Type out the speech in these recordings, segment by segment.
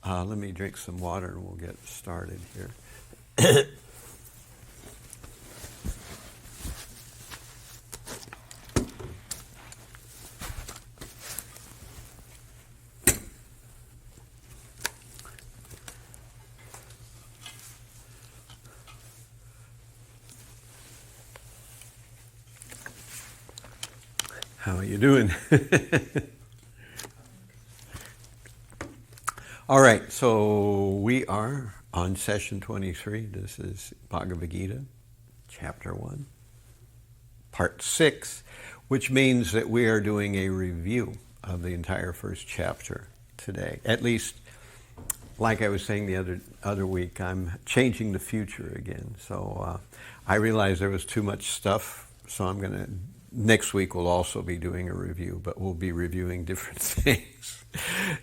Let me drink some water and we'll get started here. How are you doing? All right, so we are on session 23. This is Bhagavad Gita, chapter 1, part 6, which means that we are doing a review of the entire first chapter today. At least, like I was saying the other week, I'm changing the future again. So I realized there was too much stuff, so I'm going to... Next week we'll also be doing a review, but we'll be reviewing different things.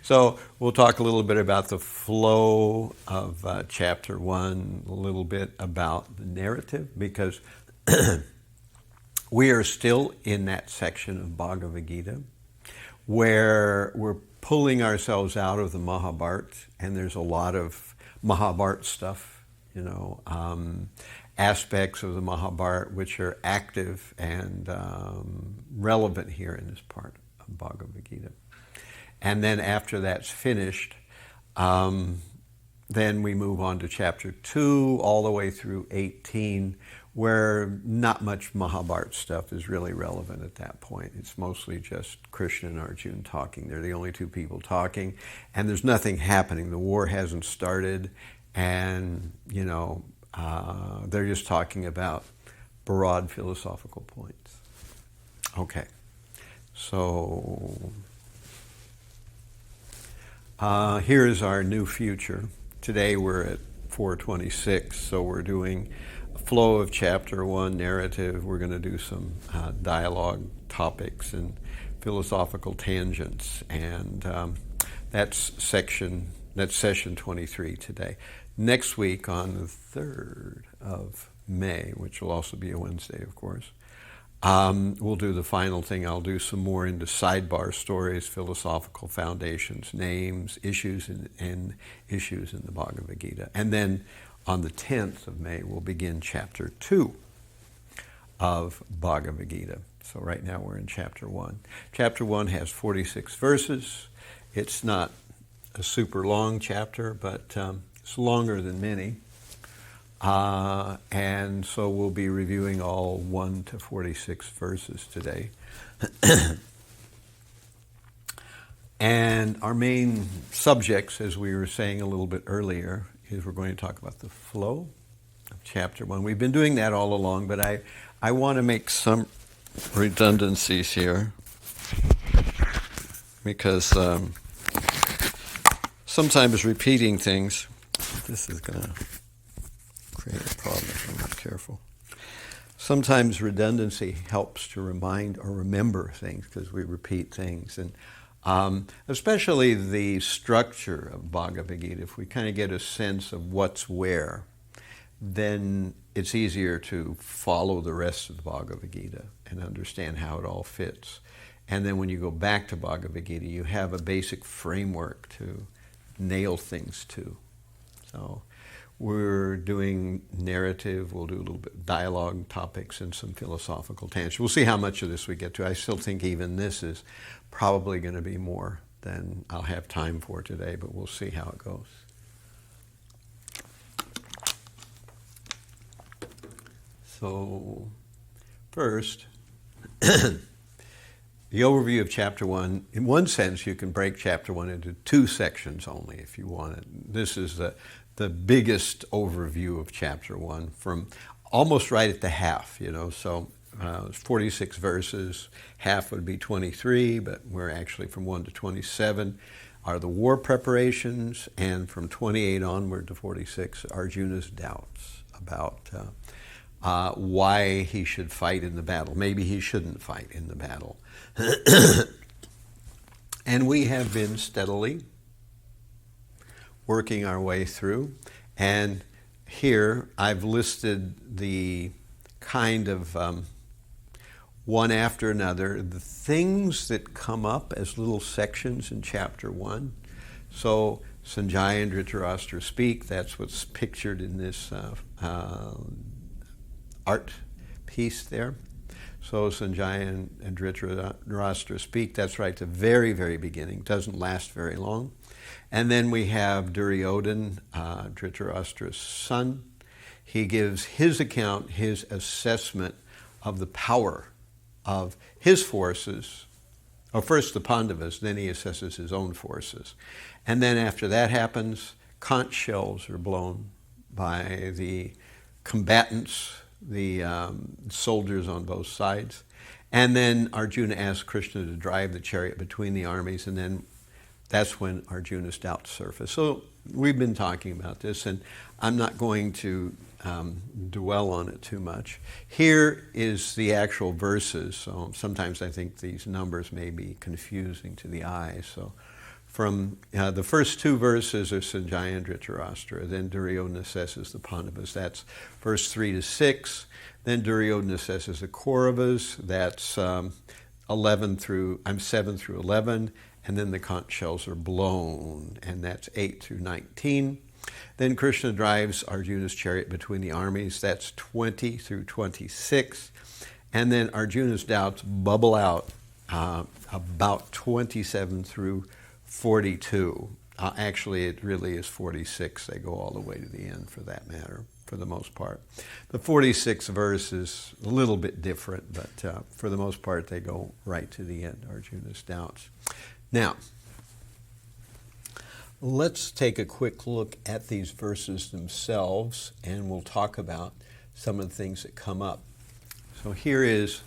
So we'll talk a little bit about the flow of chapter 1, a little bit about the narrative, because we are still in that section of Bhagavad Gita where we're pulling ourselves out of the Mahabharata, and there's a lot of Mahabharata stuff, aspects of the Mahabharata which are active and relevant here in this part of Bhagavad Gita. And then after that's finished, then we move on to chapter 2 all the way through 18, where not much Mahabharata stuff is really relevant at that point. It's mostly just Krishna and Arjuna talking. They're the only two people talking, and there's nothing happening. The war hasn't started, and, they're just talking about broad philosophical points. Okay, so here is our new future. Today we're at 426, so we're doing a flow of chapter 1 narrative. We're going to do some dialogue topics and philosophical tangents, and that's session 23 today. Next week, on the 3rd of May, which will also be a Wednesday, of course, we'll do the final thing. I'll do some more into Sidebar stories, philosophical foundations, names, issues, and issues in the Bhagavad Gita. And then on the 10th of May, we'll begin chapter 2 of Bhagavad Gita. So right now we're in chapter 1. Chapter 1 has 46 verses. It's not a super long chapter, but it's longer than many. And so we'll be reviewing all 1 to 46 verses today. And our main subjects, as we were saying a little bit earlier, is we're going to talk about the flow of chapter 1. We've been doing that all along, but I want to make some redundancies here, because sometimes repeating things, this is going to create a problem if I'm not careful. Sometimes redundancy helps to remind or remember things because we repeat things. And especially the structure of Bhagavad Gita, if we kind of get a sense of what's where, then it's easier to follow the rest of the Bhagavad Gita and understand how it all fits. And then when you go back to Bhagavad Gita, you have a basic framework to nail things to. So we're doing narrative, we'll do a little bit of dialogue topics and some philosophical tangents. We'll see how much of this we get to. I still think even this is probably going to be more than I'll have time for today, but we'll see how it goes. So first, the overview of chapter 1. In one sense, you can break chapter 1 into 2 sections only if you want it. This is the biggest overview of chapter 1 from almost right at the half, So 46 verses, half would be 23, but we're actually from 1 to 27 are the war preparations, and from 28 onward to 46, Arjuna's doubts about why he should fight in the battle. Maybe he shouldn't fight in the battle. And we have been steadily working our way through. And here I've listed the kind of one after another, the things that come up as little sections in chapter 1. So Sanjaya and Dhritarashtra speak. That's what's pictured in this art piece there. So Sanjaya and Dhritarashtra speak. That's right, the very, very beginning. Doesn't last very long. And then we have Duryodhana, Dhritarashtra's son. He gives his account, his assessment of the power of his forces. Or first the Pandavas, then he assesses his own forces. And then after that happens, conch shells are blown by the combatants, the soldiers on both sides. And then Arjuna asks Krishna to drive the chariot between the armies, and then that's when Arjuna's doubts surface. So we've been talking about this, and I'm not going to dwell on it too much. Here is the actual verses. So sometimes I think these numbers may be confusing to the eye. So from the first two verses are Sanjaya and Dhritarashtra. Then Duryodhana assesses the Pandavas. That's verse 3 to 6. Then Duryodhana assesses the Kauravas. That's 7 through 11. And then the conch shells are blown, and that's 8 through 19. Then Krishna drives Arjuna's chariot between the armies. That's 20 through 26. And then Arjuna's doubts bubble out about 27 through 42. Actually, it really is 46. They go all the way to the end, for that matter, for the most part. The 46th verse is a little bit different, but for the most part, they go right to the end, Arjuna's doubts. Now, let's take a quick look at these verses themselves, and we'll talk about some of the things that come up. So here is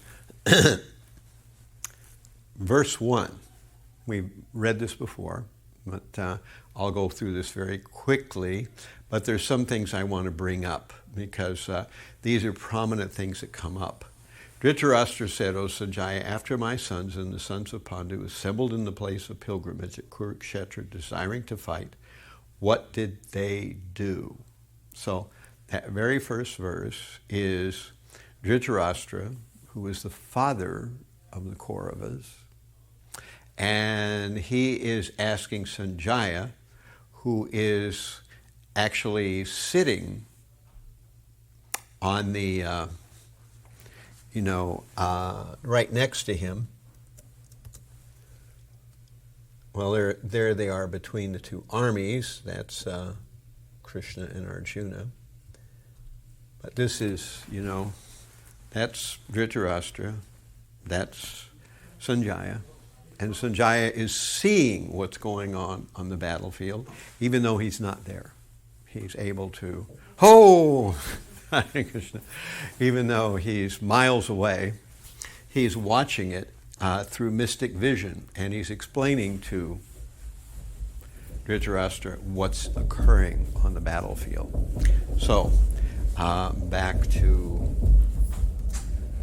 verse 1. We've read this before, but I'll go through this very quickly. But there's some things I want to bring up, because these are prominent things that come up. Dhritarashtra said, O Sanjaya, after my sons and the sons of Pandu assembled in the place of pilgrimage at Kurukṣetra, desiring to fight, what did they do? So that very first verse is Dhritarashtra, who is the father of the Kauravas, and he is asking Sanjaya, who is actually sitting on the right next to him. Well, there they are between the two armies. That's Krishna and Arjuna. But this is, that's Dhritarashtra, that's Sanjaya. And Sanjaya is seeing what's going on the battlefield, even though he's not there. He's able to, Hare Krishna. Even though he's miles away, he's watching it through mystic vision, and he's explaining to Dhritarashtra what's occurring on the battlefield. So, back to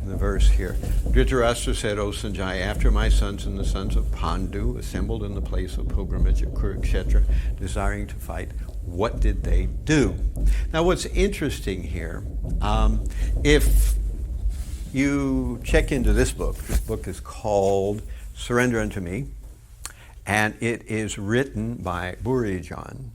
the verse here. Dhritarashtra said, O Sanjaya, after my sons and the sons of Pandu assembled in the place of pilgrimage at Kurukṣetra, desiring to fight, what did they do? Now, what's interesting here, if you check into this book is called Surrender Unto Me, and it is written by BG1,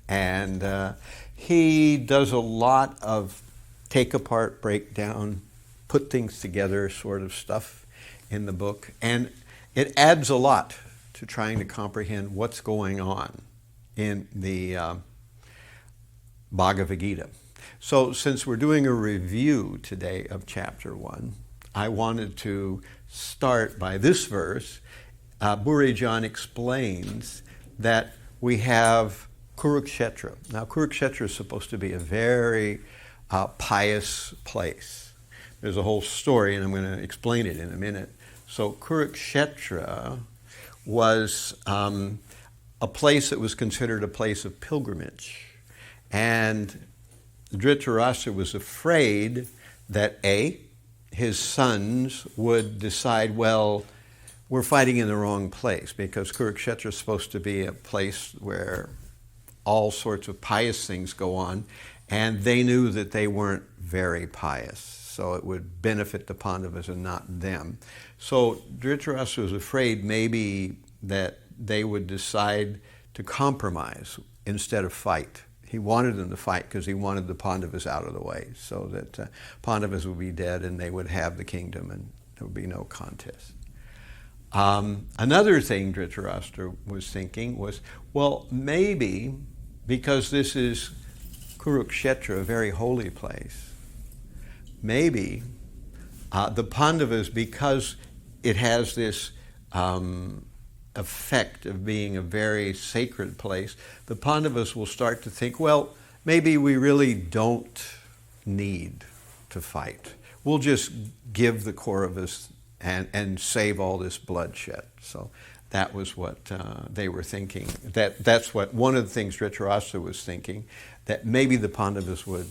and he does a lot of take apart, break down, put things together sort of stuff in the book, and it adds a lot to trying to comprehend what's going on in the Bhagavad Gita. So since we're doing a review today of chapter 1, I wanted to start by this verse. BG1 explains that we have Kurukṣetra. Now, Kurukṣetra is supposed to be a very pious place. There's a whole story, and I'm going to explain it in a minute. So Kurukṣetra was a place that was considered a place of pilgrimage. And Dhritarashtra was afraid that his sons would decide, well, we're fighting in the wrong place, because Kurukṣetra is supposed to be a place where all sorts of pious things go on, and they knew that they weren't very pious, so it would benefit the Pandavas and not them. So Dhritarashtra was afraid maybe that they would decide to compromise instead of fight. He wanted them to fight because he wanted the Pandavas out of the way so that Pandavas would be dead and they would have the kingdom and there would be no contest. Another thing Dhritarashtra was thinking was, well, maybe because this is Kurukṣetra, a very holy place, maybe the Pandavas, because it has this effect of being a very sacred place, the Pandavas will start to think, well, maybe we really don't need to fight. We'll just give the Kauravas and save all this bloodshed. So that was what they were thinking. That's what one of the things Dhritarashtra was thinking, that maybe the Pandavas would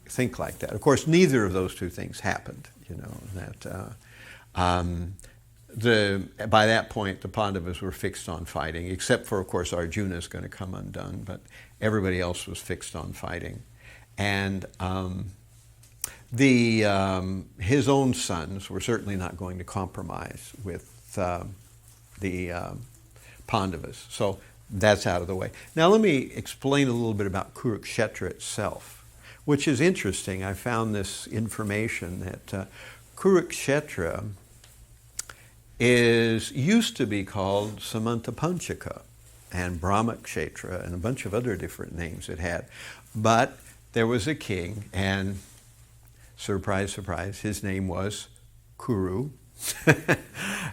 think like that. Of course, neither of those two things happened. By that point, the Pandavas were fixed on fighting, except for, of course, Arjuna is going to come undone, but everybody else was fixed on fighting. And his own sons were certainly not going to compromise with the Pandavas. So that's out of the way. Now let me explain a little bit about Kurukṣetra itself, which is interesting. I found this information that Kurukṣetra used to be called Samantapanchaka and Brahmakṣetra and a bunch of other different names it had. But there was a king, and surprise, surprise, his name was Kuru.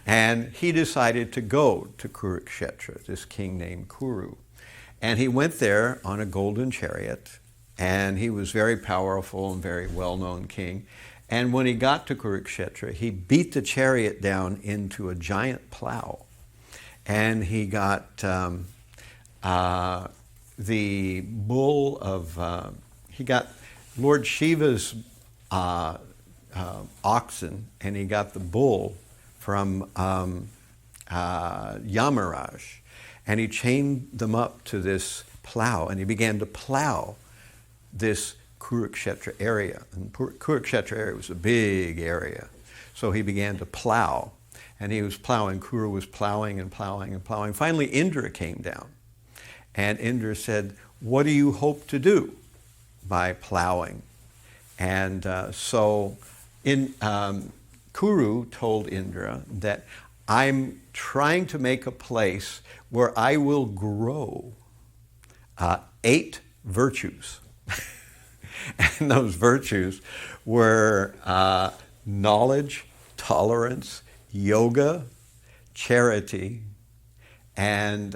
And he decided to go to Kurukṣetra, this king named Kuru. And he went there on a golden chariot, and he was very powerful and very well-known king. And when he got to Kurukṣetra, he beat the chariot down into a giant plow. And he got the bull of, he got Lord Shiva's oxen, and he got the bull from Yamaraj, and he chained them up to this plow, and he began to plow this Kurukṣetra area. And Kurukṣetra area was a big area. So he began to plow, and he was plowing. Kuru was plowing and plowing and plowing. Finally, Indra came down, and Indra said, "What do you hope to do by plowing?" And Kuru told Indra that I'm trying to make a place where I will grow 8 virtues. And those virtues were knowledge, tolerance, yoga, charity, and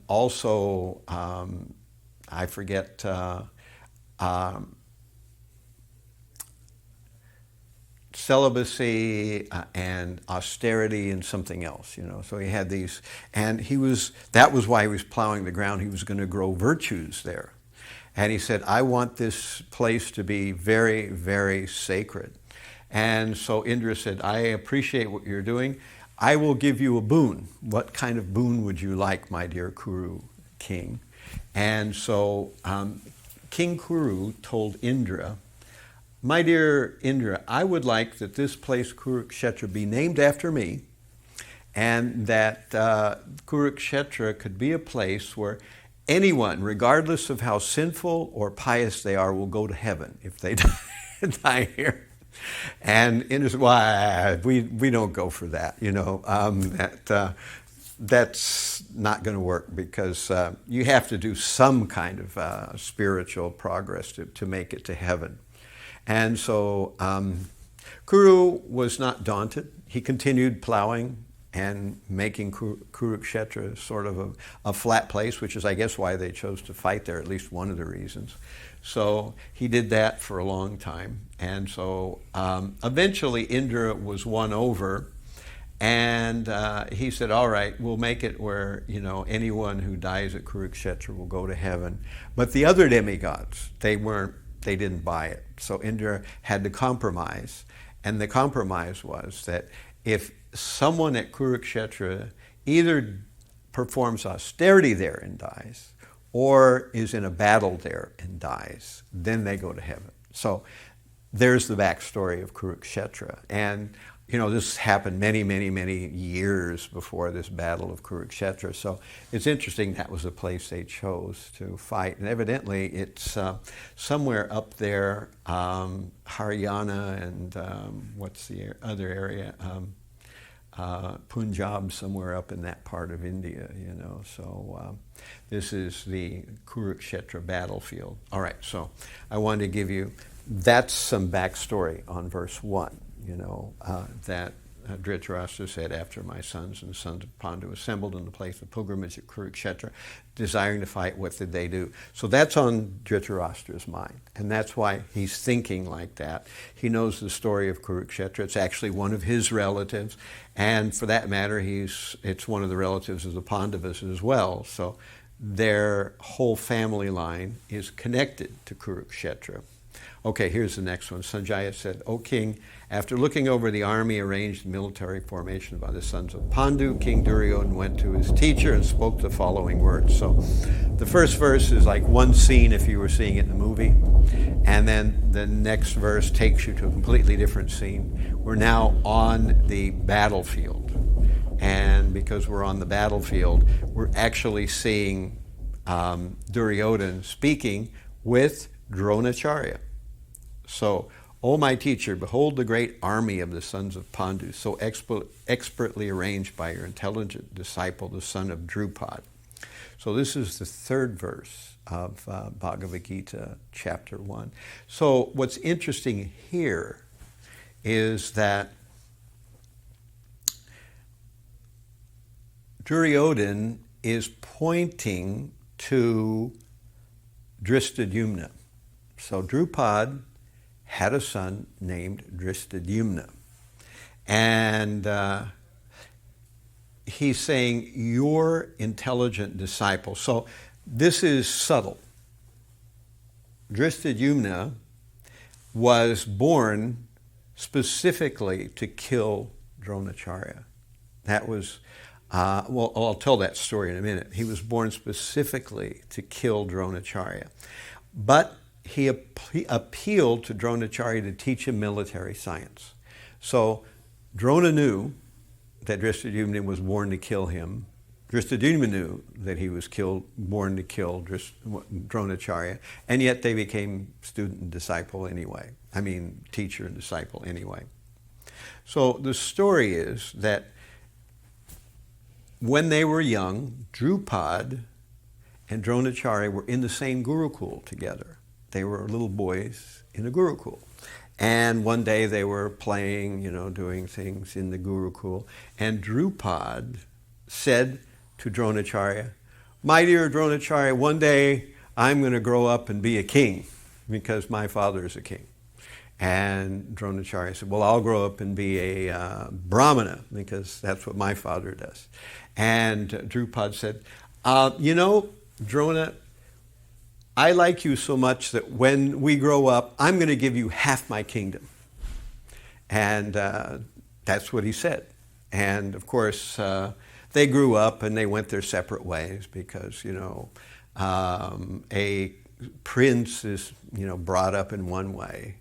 also, I forget, celibacy and austerity and something else, So he had these, and that was why he was plowing the ground. He was going to grow virtues there. And he said, I want this place to be very, very sacred. And so Indra said, I appreciate what you're doing. I will give you a boon. What kind of boon would you like, my dear Kuru king? And so King Kuru told Indra, my dear Indra, I would like that this place, Kurukṣetra, be named after me, and that Kurukṣetra could be a place where anyone, regardless of how sinful or pious they are, will go to heaven if they die here. And Indra said, well, we don't go for that, that's not going to work, because you have to do some kind of spiritual progress to make it to heaven. And so Kuru was not daunted. He continued plowing and making Kurukṣetra sort of a flat place, which is, I guess, why they chose to fight there, at least one of the reasons. So he did that for a long time. And so eventually Indra was won over, and he said, all right, we'll make it where, anyone who dies at Kurukṣetra will go to heaven. But the other demigods, they didn't buy it. So Indra had to compromise. And the compromise was that if someone at Kurukṣetra either performs austerity there and dies, or is in a battle there and dies, then they go to heaven. So there's the backstory of Kurukṣetra. And this happened many, many, many years before this battle of Kurukṣetra. So it's interesting that was the place they chose to fight. And evidently it's somewhere up there, Haryana and what's the other area? Punjab, somewhere up in that part of India, So this is the Kurukṣetra battlefield. All right, so I wanted to give you, that's some backstory on verse 1. That Dhritarashtra said, after my sons and the sons of Pandu assembled in the place of pilgrimage at Kurukṣetra, desiring to fight, what did they do? So that's on Dhritarashtra's mind, and that's why he's thinking like that. He knows the story of Kurukṣetra. It's actually one of his relatives, and for that matter, it's one of the relatives of the Pandavas as well. So their whole family line is connected to Kurukṣetra. Okay, here's the next one. Sanjaya said, O king, after looking over the army arranged military formation by the sons of Pandu, King Duryodhana went to his teacher and spoke the following words. So the first verse is like one scene if you were seeing it in a movie, and then the next verse takes you to a completely different scene. We're now on the battlefield, and because we're on the battlefield, we're actually seeing Duryodhana speaking with Dronacharya. So, O my teacher, behold the great army of the sons of Pandu, so expertly arranged by your intelligent disciple, the son of Drupad. So this is the third verse of Bhagavad Gita, chapter 1. So what's interesting here is that Duryodhana is pointing to Drishtadyumna. So Drupad had a son named Drishtadyumna. And he's saying, your intelligent disciple. So this is subtle. Drishtadyumna was born specifically to kill Dronacharya. That was, I'll tell that story in a minute. He was born specifically to kill Dronacharya. But he appealed to Dronacharya to teach him military science. So Drona knew that Drishtadyumna was born to kill him. Drishtadyumna knew that he was born to kill Dronacharya, and yet they became student and disciple anyway. Teacher and disciple anyway. So the story is that when they were young, Drupad and Dronacharya were in the same Gurukul together. They were little boys in a Gurukul. And one day they were playing, doing things in the Gurukul. And Drupad said to Dronacharya, my dear Dronacharya, one day I'm going to grow up and be a king because my father is a king. And Dronacharya said, well, I'll grow up and be a Brahmana because that's what my father does. And Drupad said, Drona, I like you so much that when we grow up, I'm going to give you half my kingdom. And that's what he said. And of course, they grew up and they went their separate ways because, a prince is, brought up in one way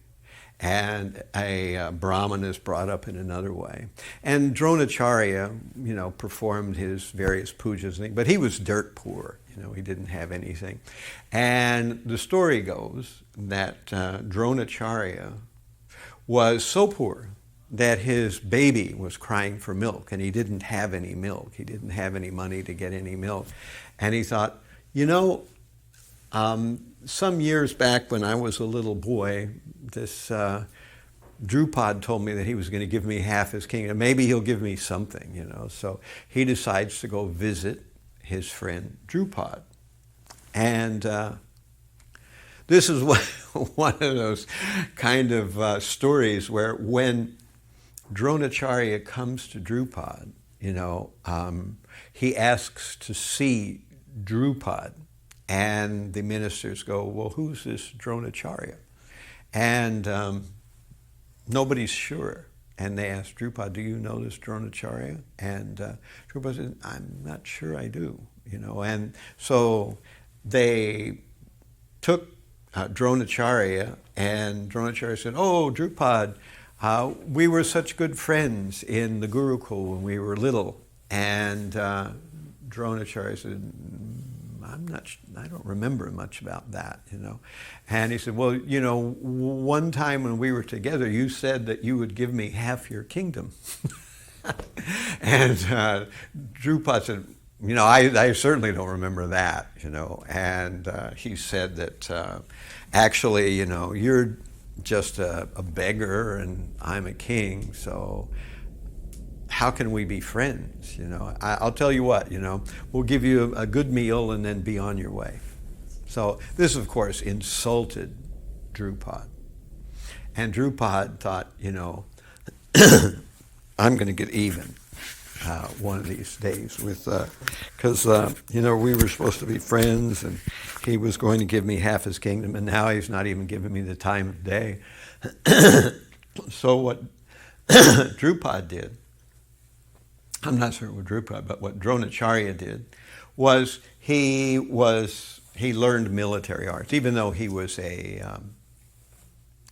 and a Brahmin is brought up in another way. And Dronacharya, performed his various pujas, but he was dirt poor. He didn't have anything. And the story goes that Dronacharya was so poor that his baby was crying for milk, and he didn't have any milk. He didn't have any money to get any milk. And he thought, some years back when I was a little boy, this Drupad told me that he was going to give me half his kingdom. Maybe he'll give me something, So he decides to go visit his friend Drupad. And this is one of those kind of stories where when Dronacharya comes to Drupad, he asks to see Drupad. And the ministers go, well, who's this Dronacharya? And nobody's sure. And they ask Drupad, do you know this Dronacharya? And Drupad said, I'm not sure I do. And so they took Dronacharya, and Dronacharya said, oh, Drupad, We were such good friends in the Gurukul when we were little. And Dronacharya said, I don't remember much about that, you know. And he said, well, you know, one time when we were together, you said that you would give me half your kingdom. And Drupad said, you know, I certainly don't remember that, you know. And he said that actually, you know, you're just a beggar and I'm a king, so how can we be friends, you know? I'll tell you what, you know, we'll give you a good meal and then be on your way. So this, of course, insulted Drupad. And Drupad thought, you know, I'm going to get even one of these days with, because, you know, we were supposed to be friends and he was going to give me half his kingdom and now he's not even giving me the time of day. So what Drupad did, I'm not sure what Drupad, but what Dronacharya did was he learned military arts, even though he was a,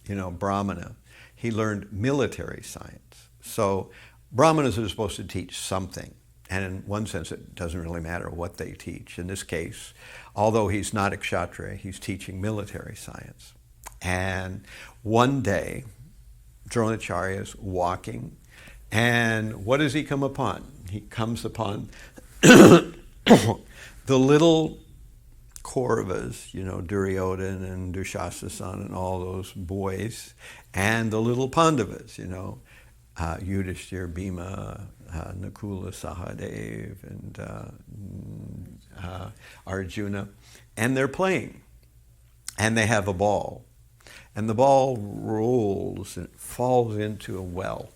you know, Brahmana. He learned military science. So Brahmanas are supposed to teach something. And in one sense, it doesn't really matter what they teach. In this case, although he's not a Kshatriya, he's teaching military science. And one day, Dronacharya is walking, and what does he come upon? He comes upon the little Kauravas, you know, Duryodhana and Dushasana and all those boys, and the little Pandavas, you know, Yudhishthira, Bhima, Nakula, Sahadev, and Arjuna, and they're playing, and they have a ball, and the ball rolls and it falls into a well,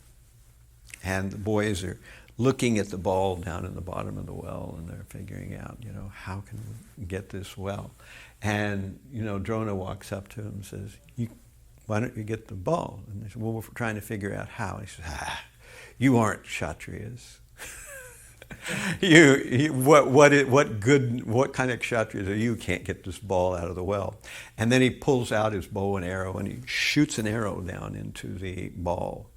and the boys are looking at the ball down in the bottom of the well, and they're figuring out, you know, how can we get this well? And, you know, Drona walks up to him and says, why don't you get the ball? And they said, well, we're trying to figure out how. He says, you aren't Kshatriyas. What kind of Kshatriyas are you? Can't get this ball out of the well. And then he pulls out his bow and arrow and he shoots an arrow down into the ball.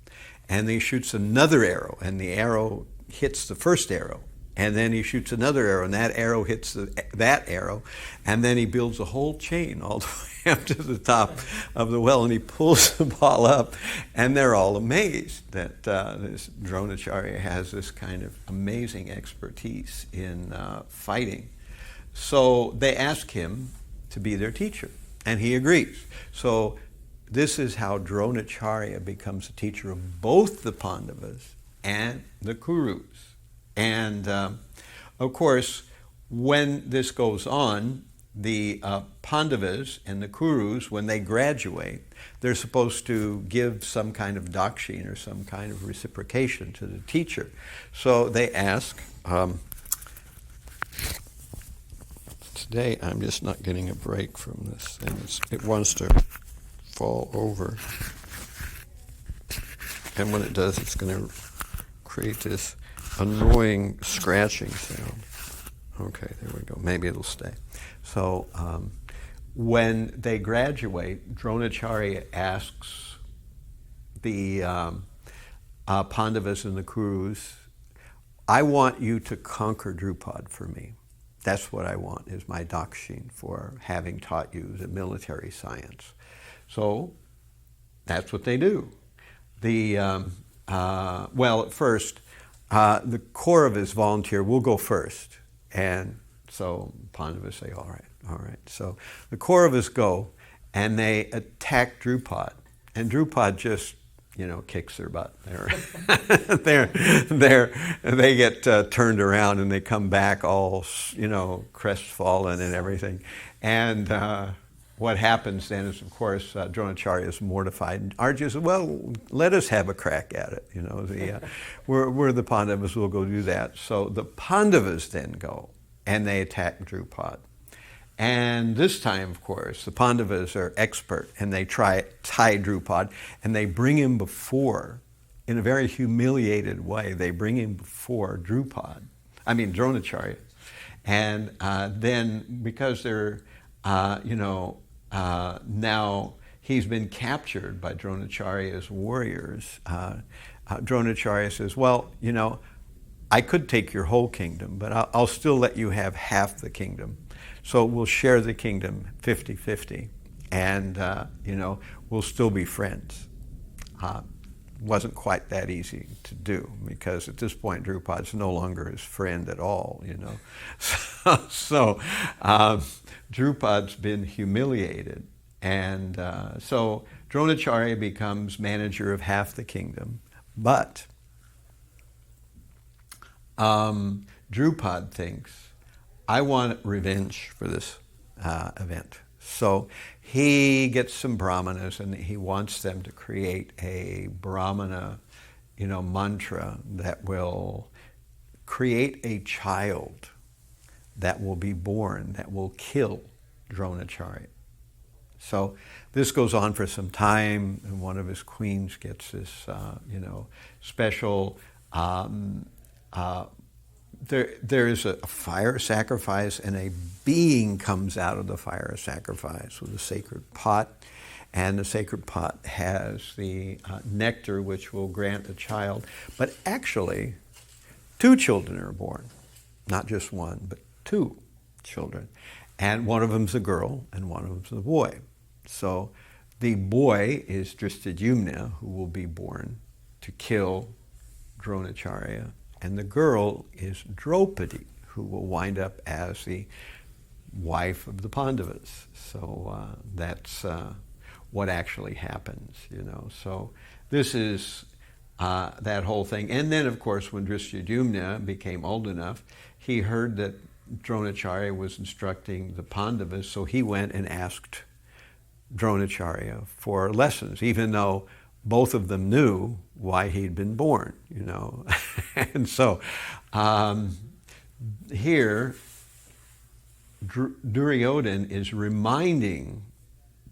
And then he shoots another arrow, and the arrow hits the first arrow. And then he shoots another arrow, and that arrow hits that arrow. And then he builds a whole chain all the way up to the top of the well, and he pulls the ball up. And they're all amazed that this Dronacharya has this kind of amazing expertise in fighting. So they ask him to be their teacher, and he agrees. So this is how Dronacharya becomes a teacher of both the Pandavas and the Kurus. And of course, when this goes on, the Pandavas and the Kurus, when they graduate, they're supposed to give some kind of dakshin or some kind of reciprocation to the teacher. So they ask, today I'm just not getting a break from this thing. It wants to fall over, and when it does, it's going to create this annoying scratching sound. Okay, there we go. Maybe it'll stay. So when they graduate, Dronacharya asks the Pandavas and the Kurus, I want you to conquer Drupad for me. That's what I want, is my dakshin for having taught you the military science. So that's what they do. Well, at first, the Kauravas volunteer, we'll go first. And so Pandavas say, all right. So the Kauravas go, and they attack Drupad. And Drupad just, you know, kicks their butt. They get turned around, and they come back all, you know, crestfallen and everything. And what happens then is, of course, Dronacharya is mortified. Arjuna says, well, let us have a crack at it. You know, we're the Pandavas, we'll go do that. So the Pandavas then go, and they attack Drupad. And this time, of course, the Pandavas are expert, and they tie Drupad, and they bring him before, in a very humiliated way, they bring him before Dronacharya. And then, because they're, now he's been captured by Dronacharya's warriors. Dronacharya says, well, I could take your whole kingdom, but I'll still let you have half the kingdom. So we'll share the kingdom 50-50, and we'll still be friends. Wasn't quite that easy to do, because at this point Drupad's no longer his friend at all. So Drupad's been humiliated, and so Dronacharya becomes manager of half the kingdom, but Drupad thinks, I want revenge for this event. So he gets some brahmanas, and he wants them to create a brahmana, mantra that will create a child that will be born, that will kill Dronacharya. So this goes on for some time, and one of his queens gets this, special. There is a fire sacrifice, and a being comes out of the fire sacrifice with a sacred pot, and the sacred pot has the nectar which will grant a child. But actually, 2 children are born, not just one, but 2 children. And one of them's a girl, and one of them's a boy. So the boy is Drishtadyumna, who will be born to kill Dronacharya. And the girl is Draupadi, who will wind up as the wife of the Pandavas. So that's what actually happens, So this is that whole thing. And then, of course, when Drishtadyumna became old enough, he heard that Dronacharya was instructing the Pandavas, so he went and asked Dronacharya for lessons, even though both of them knew why he'd been born, And so here, Duryodhana is reminding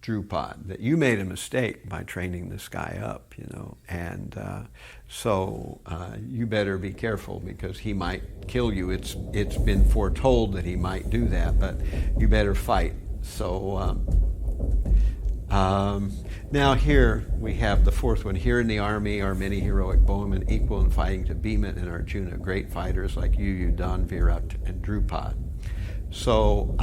Drupad that you made a mistake by training this guy up, and so you better be careful, because he might kill you. It's been foretold that he might do that, but you better fight. So now here we have the 4th one. Here in the army are many heroic bowmen, equal in fighting to Bhima and Arjuna, great fighters like Yuyudhan, Virat, and Drupad. So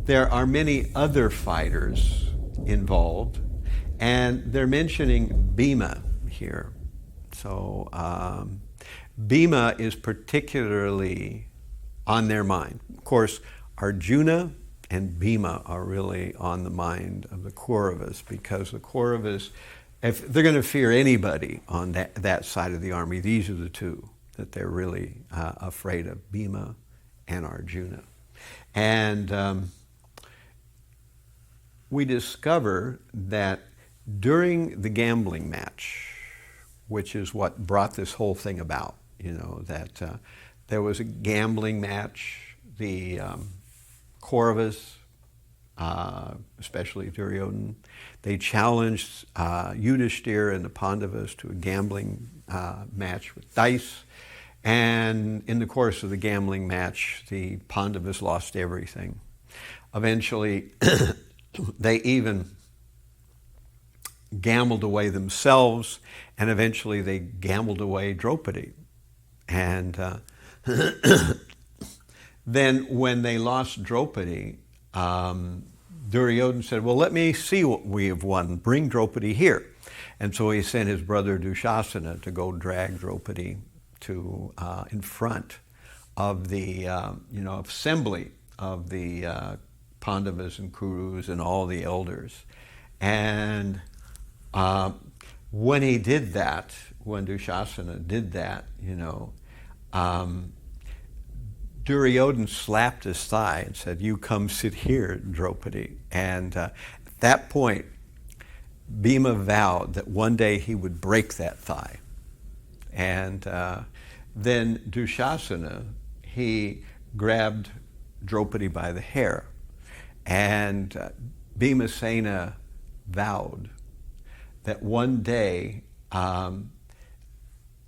there are many other fighters involved, and they're mentioning Bhima here. So Bhima is particularly on their mind. Of course, Arjuna and Bhima are really on the mind of the Kauravas, because the Kauravas, if they're going to fear anybody on that side of the army, these are the 2 that they're really afraid of, Bhima and Arjuna. And we discover that during the gambling match, which is what brought this whole thing about, that there was a gambling match, the Kauravas, especially Duryodhana, they challenged Yudhishthira and the Pandavas to a gambling match with dice. And in the course of the gambling match, the Pandavas lost everything. Eventually, they even gambled away themselves, and eventually they gambled away Draupadi. And then when they lost Draupadi, Duryodhana said, well, let me see what we have won. Bring Draupadi here. And so he sent his brother Dushasana to go drag Draupadi to in front of the assembly of the Pandavas and Kurus and all the elders. And when he did that, when Dushasana did that, Duryodhana slapped his thigh and said, you come sit here, Draupadi. And at that point, Bhima vowed that one day he would break that thigh. And then Dushasana, he grabbed Draupadi by the hair. And Bhimasena vowed that one day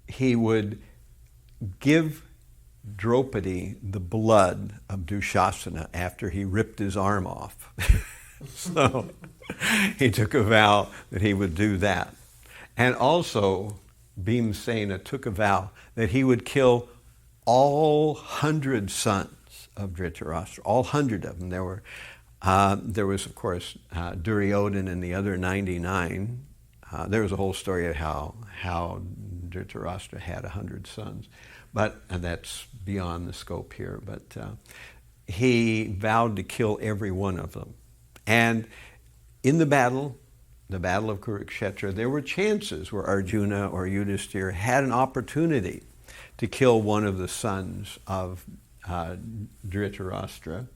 he would give Draupadi the blood of Dushasana after he ripped his arm off. So he took a vow that he would do that. And also, Bhimsena took a vow that he would kill all 100 sons of Dhritarashtra, all 100 of them. There was, of course, Duryodhana and the other 99. There was a whole story of how Dhritarashtra had 100 sons, but that's beyond the scope here. But he vowed to kill every one of them. And in the battle of Kurukṣetra, there were chances where Arjuna or Yudhisthira had an opportunity to kill one of the sons of Dhritarashtra,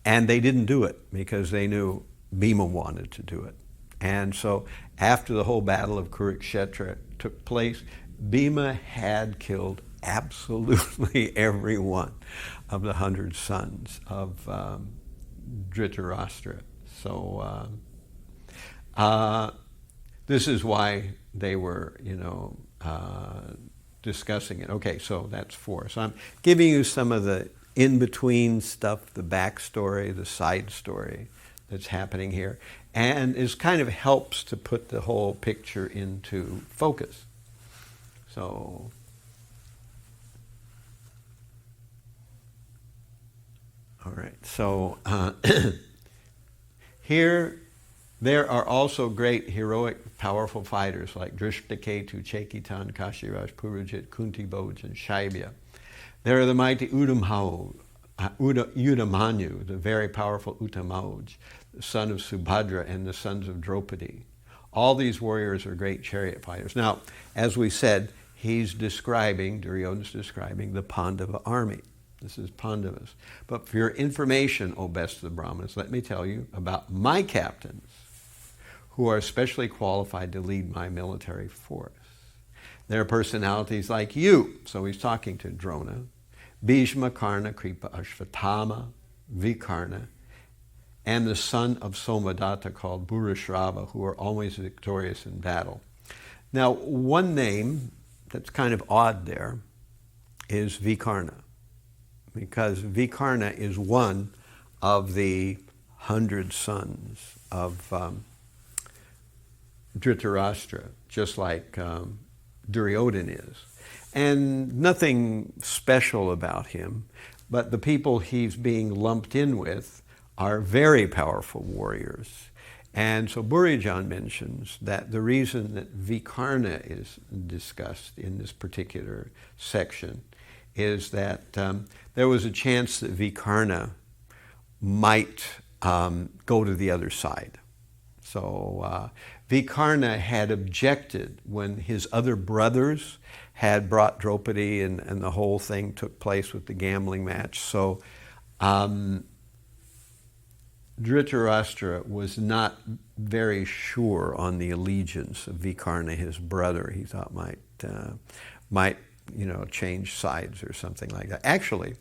and they didn't do it because they knew Bhima wanted to do it. And so after the whole battle of Kurukṣetra took place, Bhima had killed absolutely every one of the 100 sons of Dhritarashtra. So this is why they were, discussing it. Okay, so that's 4. So I'm giving you some of the in-between stuff, the backstory, the side story that's happening here, and it kind of helps to put the whole picture into focus. So, all right, so here there are also great heroic, powerful fighters like Drishtaketu, Chekitan, Kashiraj, Purujit, Kuntiboj, and Shaibya. There are the mighty Udammanyu, the very powerful Uttamauj, the son of Subhadra, and the sons of Draupadi. All these warriors are great chariot fighters. Now, as we said, Duryodhana's describing the Pandava army. This is Pandavas. But for your information, O best of the Brahmanas, let me tell you about my captains, who are especially qualified to lead my military force. They're personalities like you. So he's talking to Drona. Bhishma, Karna, Kripa, Ashvatthama, Vikarna, and the son of Somadatta called Bhurashrava, who are always victorious in battle. Now, one name that's kind of odd there is Vikarna, because Vikarna is one of the 100 sons of Dhritarashtra, just like Duryodhana is. And nothing special about him, but the people he's being lumped in with are very powerful warriors. And so Burijan mentions that the reason that Vikarna is discussed in this particular section is that there was a chance that Vikarna might go to the other side. So Vikarna had objected when his other brothers had brought Draupadi and the whole thing took place with the gambling match. So Dhritarashtra was not very sure on the allegiance of Vikarna, his brother. He thought might change sides or something like that. Actually,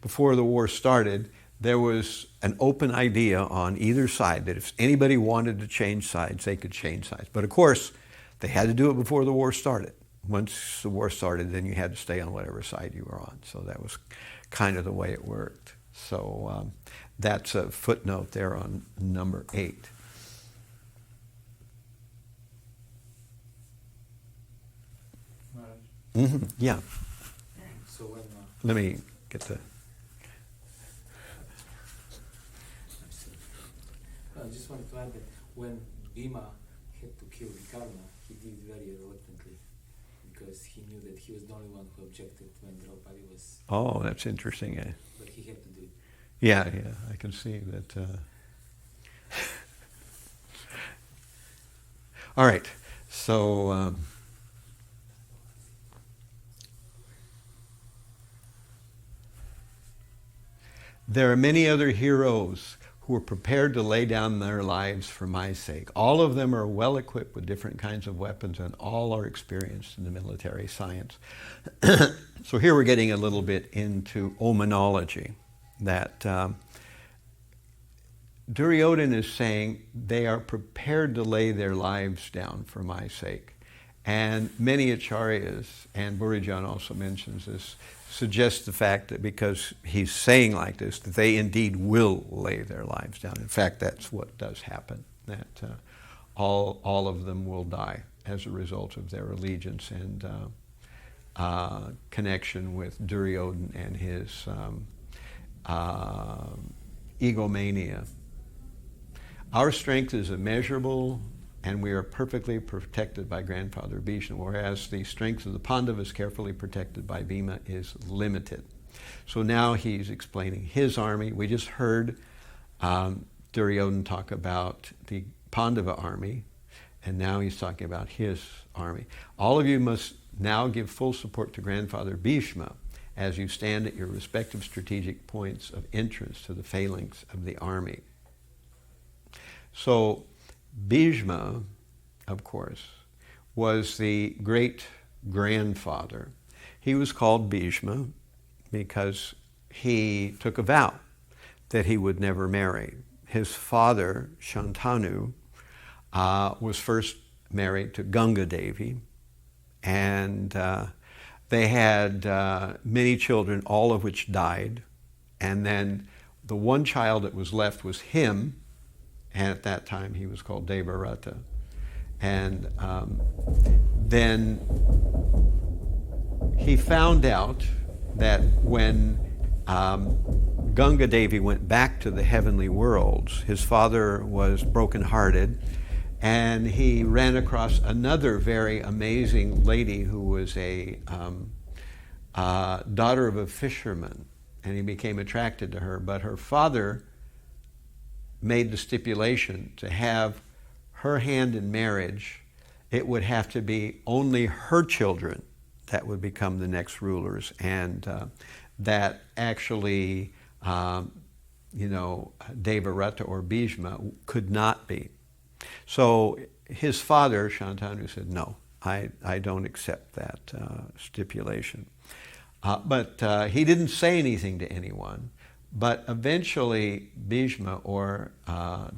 before the war started, there was an open idea on either side that if anybody wanted to change sides, they could change sides. But of course, they had to do it before the war started. Once the war started, then you had to stay on whatever side you were on. So that was kind of the way it worked. So that's a footnote there on number 8. Mm-hmm. Yeah. So when let me get the. I just wanted to add that when Bhima had to kill Vikarna, he did very reluctantly because he knew that he was the only one who objected when Draupadi was. Oh, that's interesting. But he had to do it. Yeah, I can see that. All right, so. There are many other heroes who are prepared to lay down their lives for my sake. All of them are well equipped with different kinds of weapons, and all are experienced in the military science. So here we're getting a little bit into omenology, that Duryodhana is saying they are prepared to lay their lives down for my sake. And many acharyas, and Burijan also mentions this, suggests the fact that because he's saying like this, that they indeed will lay their lives down. In fact, that's what does happen. that all of them will die as a result of their allegiance and connection with Duryodhana and his egomania. Our strength is immeasurable, and we are perfectly protected by grandfather Bhishma, whereas the strength of the Pandavas, carefully protected by Bhima, is limited. So now he's explaining his army. We just heard Duryodhana talk about the Pandava army, and now he's talking about his army. All of you must now give full support to grandfather Bhishma as you stand at your respective strategic points of entrance to the phalanx of the army. So Bhishma, of course, was the great-grandfather. He was called Bhishma because he took a vow that he would never marry. His father, Shantanu, was first married to Ganga Devi, and they had many children, all of which died. And then the one child that was left was him, and at that time he was called Devarata. And then he found out that when Ganga Devi went back to the heavenly worlds, his father was brokenhearted, and he ran across another very amazing lady who was a daughter of a fisherman, and he became attracted to her. But her father made the stipulation to have her hand in marriage. It would have to be only her children that would become the next rulers, and that actually, Devarata or Bhishma could not be. So his father, Shantanu, said, no, I don't accept that stipulation. But he didn't say anything to anyone. But eventually, Bhishma, or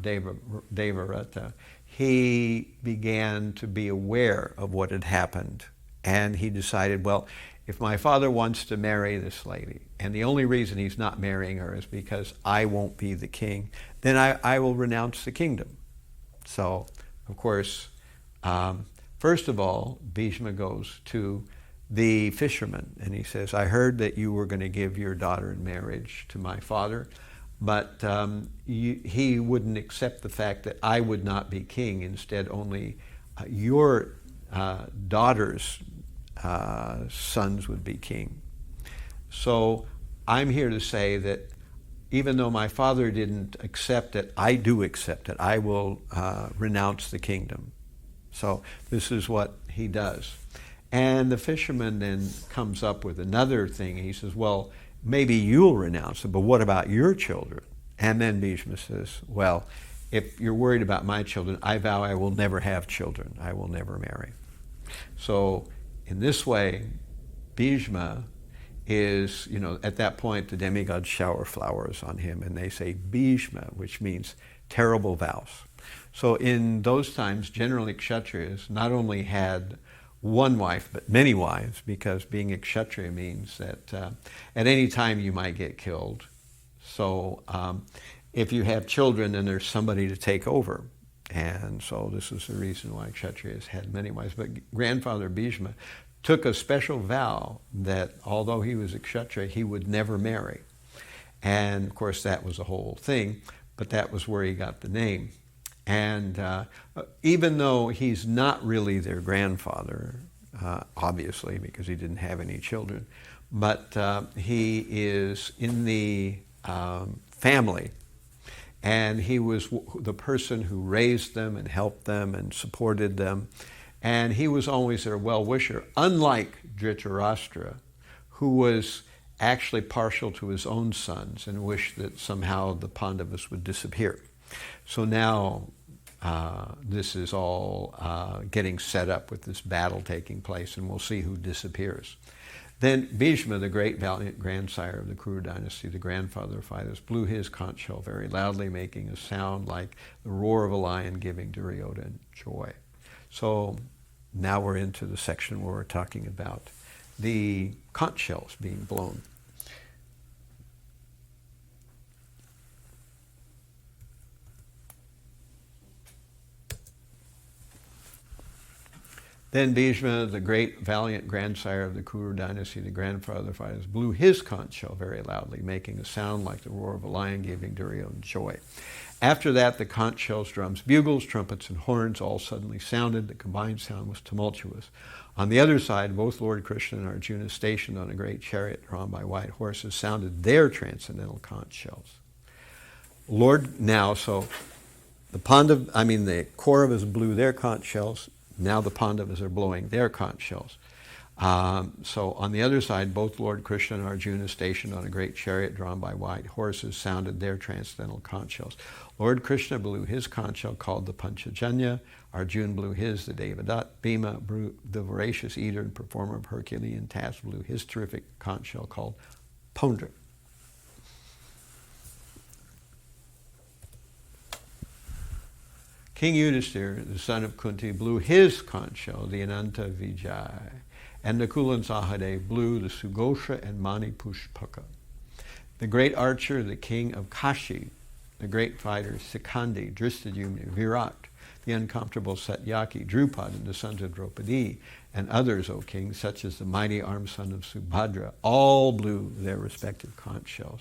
Devarata, he began to be aware of what had happened. And he decided, well, if my father wants to marry this lady, and the only reason he's not marrying her is because I won't be the king, then I will renounce the kingdom. So, of course, first of all, Bhishma goes to the fisherman, and he says, I heard that you were going to give your daughter in marriage to my father, but he wouldn't accept the fact that I would not be king. Instead, only your daughter's sons would be king. So I'm here to say that even though my father didn't accept it, I do accept it. I will renounce the kingdom. So this is what he does. And the fisherman then comes up with another thing. He says, well, maybe you'll renounce it, but what about your children? And then Bhishma says, well, if you're worried about my children, I vow I will never have children. I will never marry. So in this way, Bhishma is, at that point, the demigods shower flowers on him, and they say Bhishma, which means terrible vows. So in those times, generally Kshatriyas not only had one wife, but many wives, because being a Kshatriya means that at any time you might get killed. So if you have children, then there's somebody to take over. And so this is the reason why Kshatriyas had many wives. But grandfather Bhishma took a special vow that although he was a Kshatriya, he would never marry. And of course that was a whole thing, but that was where he got the name. And even though he's not really their grandfather, obviously, because he didn't have any children, but he is in the family, and he was the person who raised them and helped them and supported them, and he was always their well-wisher, unlike Dhritarashtra, who was actually partial to his own sons and wished that somehow the Pandavas would disappear. So now this is all getting set up with this battle taking place, and we'll see who disappears. Then Bhishma, the great valiant grandsire of the Kuru dynasty, the grandfather of fighters, blew his conch shell very loudly, making a sound like the roar of a lion, giving Duryodhana joy. So now we're into the section where we're talking about the conch shells being blown. Then Bhishma, the great valiant grandsire of the Kuru dynasty, the grandfather of the fighters, blew his conch shell very loudly, making a sound like the roar of a lion, giving Duryodhana joy. After that, the conch shells, drums, bugles, trumpets, and horns all suddenly sounded. The combined sound was tumultuous. On the other side, both Lord Krishna and Arjuna, stationed on a great chariot drawn by white horses, sounded their transcendental conch shells. So the Kauravas blew their conch shells. Now the Pandavas are blowing their conch shells. So on the other side, both Lord Krishna and Arjuna, stationed on a great chariot drawn by white horses, sounded their transcendental conch shells. Lord Krishna blew his conch shell called the Panchajanya. Arjuna blew his, the Devadat. Bhima, the voracious eater and performer of Herculean tasks, blew his terrific conch shell called Pondra. King Yudhisthira, the son of Kunti, blew his conch shell, the Ananta Vijay, and Nakula and Sahadev blew the Sugosha and Mani Pushpaka. The great archer, the king of Kashi, the great fighters Sikandi, Drishtadyumna, Virat, the uncomfortable Satyaki, Drupad, and the sons of Draupadi, and others, O king, such as the mighty armed son of Subhadra, all blew their respective conch shells.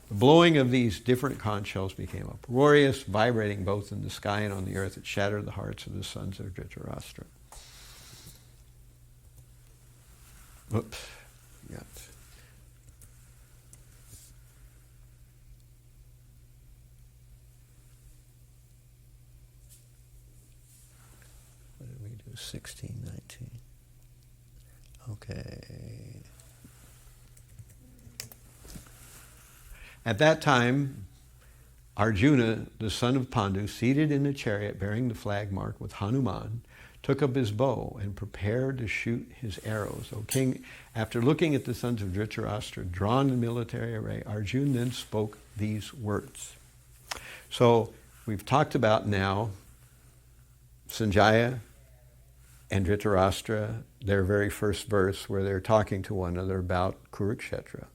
The blowing of these different conch shells became uproarious, vibrating both in the sky and on the earth. It shattered the hearts of the sons of Dhritarashtra. Oops. Yes. What did we do? 16, 19. Okay. At that time, Arjuna, the son of Pandu, seated in a chariot bearing the flag marked with Hanuman, took up his bow and prepared to shoot his arrows. O king, after looking at the sons of Dhritarashtra drawn in military array, Arjuna then spoke these words. So we've talked about now Sanjaya and Dhritarashtra, their very first verse where they're talking to one another about Kurukṣetra.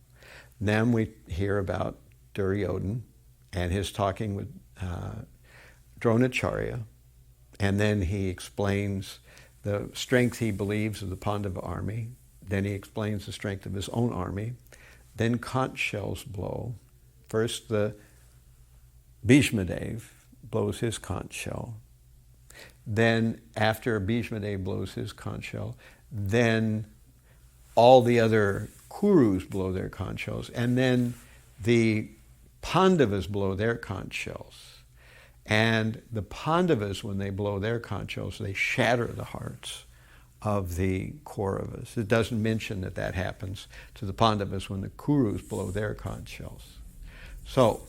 Then we hear about Duryodhana and his talking with Dronacharya, and then he explains the strength he believes of the Pandava army. Then he explains the strength of his own army. Then conch shells blow. First the Bhishma Dev blows his conch shell. Then after Bhishma Dev blows his conch shell, then all the other Kurus blow their conch shells, and then the Pandavas blow their conch shells. And the Pandavas, when they blow their conch shells, they shatter the hearts of the Kauravas. It doesn't mention that that happens to the Pandavas when the Kurus blow their conch shells. So,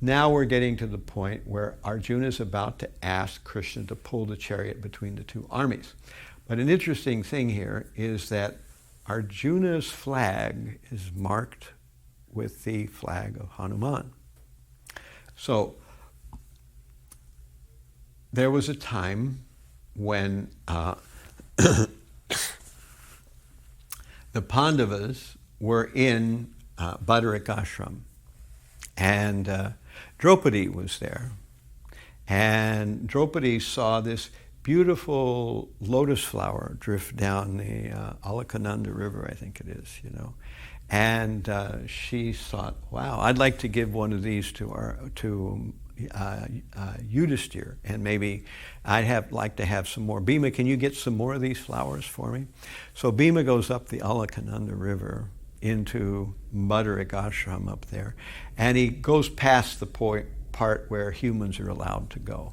now we're getting to the point where Arjuna is about to ask Krishna to pull the chariot between the two armies. But an interesting thing here is that Arjuna's flag is marked with the flag of Hanuman. So, there was a time when the Pandavas were in Badarik Ashram, and Draupadi was there. And Draupadi saw this beautiful lotus flower drift down the Alakananda River, I think it is, you know. And she thought, wow, I'd like to give one of these to Yudhisthira, and maybe I'd like to have some more. Bhima, can you get some more of these flowers for me? So Bhima goes up the Alakananda River into Badarik Ashram up there, and he goes past the part where humans are allowed to go.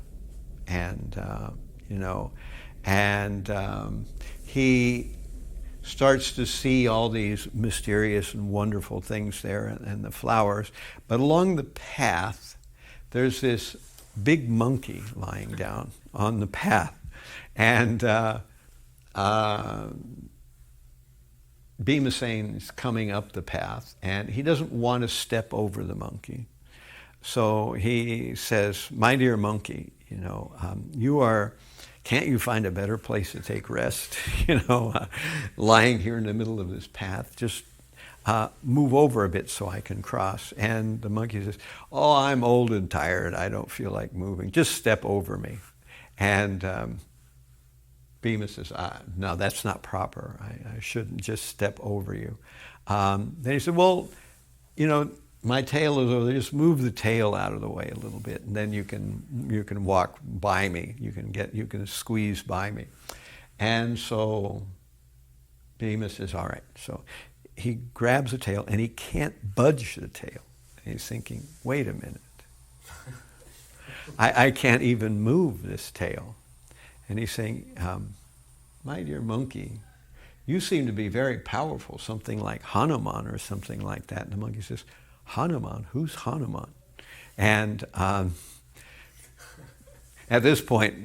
And he starts to see all these mysterious and wonderful things there and the flowers. But along the path, there's this big monkey lying down on the path. And Bhimasena is coming up the path, and he doesn't want to step over the monkey. So he says, my dear monkey, can't you find a better place to take rest? Lying here in the middle of this path, just move over a bit so I can cross. And the monkey says, oh, I'm old and tired. I don't feel like moving. Just step over me. And Bhima says, no, that's not proper. I shouldn't just step over you. Then he said, well, my tail is over there. Just move the tail out of the way a little bit, and then you can walk by me. You can squeeze by me. And so Bhima says, all right. So he grabs the tail, and he can't budge the tail. And he's thinking, wait a minute. I can't even move this tail. And he's saying, my dear monkey, you seem to be very powerful, something like Hanuman or something like that. And the monkey says, Hanuman? Who's Hanuman? And at this point,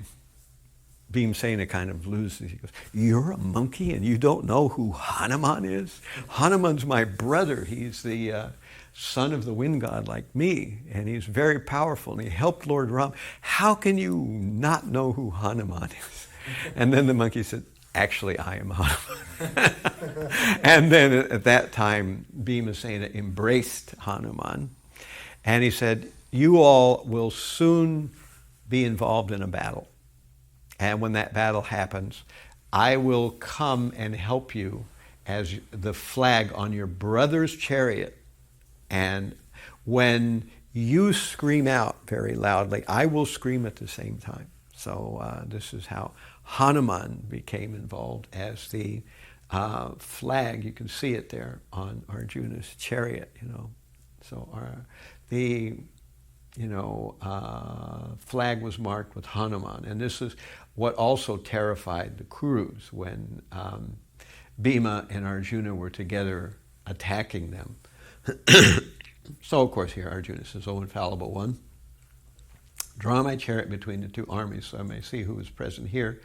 Bhimsena kind of loses. He goes, you're a monkey and you don't know who Hanuman is? Hanuman's my brother. He's the son of the wind god like me, and he's very powerful, and he helped Lord Ram. How can you not know who Hanuman is? And then the monkey said, actually, I am Hanuman. And then at that time, Bhimsena embraced Hanuman, and he said, you all will soon be involved in a battle. And when that battle happens, I will come and help you as the flag on your brother's chariot. And when you scream out very loudly, I will scream at the same time. So this is how Hanuman became involved as the flag. You can see it there on Arjuna's chariot, So the flag was marked with Hanuman. And this is what also terrified the Kurus when Bhima and Arjuna were together attacking them. So, of course, here Arjuna says, O infallible one, draw my chariot between the two armies so I may see who is present here,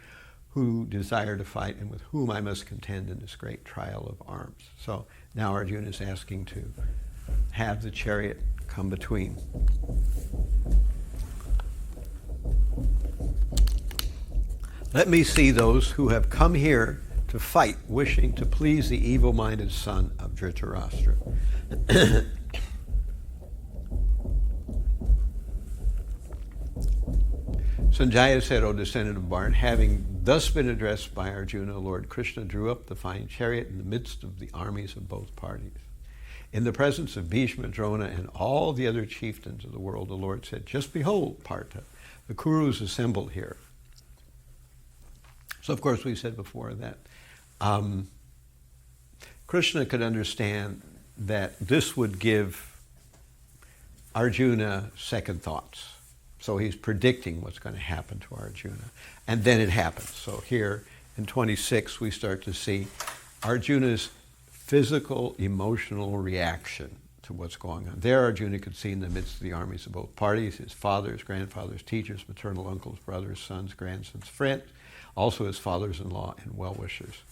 who desire to fight, and with whom I must contend in this great trial of arms. So now Arjuna is asking to have the chariot come between. Let me see those who have come here to fight, wishing to please the evil-minded son of Dhritarashtra. Sanjaya said, O descendant of Bharat, having thus been addressed by Arjuna, Lord Krishna drew up the fine chariot in the midst of the armies of both parties. In the presence of Bhishma, Drona, and all the other chieftains of the world, the Lord said, just behold, Partha, the Kurus assembled here. So, of course, we said before that Krishna could understand that this would give Arjuna second thoughts. So he's predicting what's going to happen to Arjuna. And then it happens. So here in 26, we start to see Arjuna's physical, emotional reaction to what's going on. There, Arjuna could see in the midst of the armies of both parties, his fathers, grandfathers, teachers, maternal uncles, brothers, sons, grandsons, friends, also his fathers-in-law and well-wishers.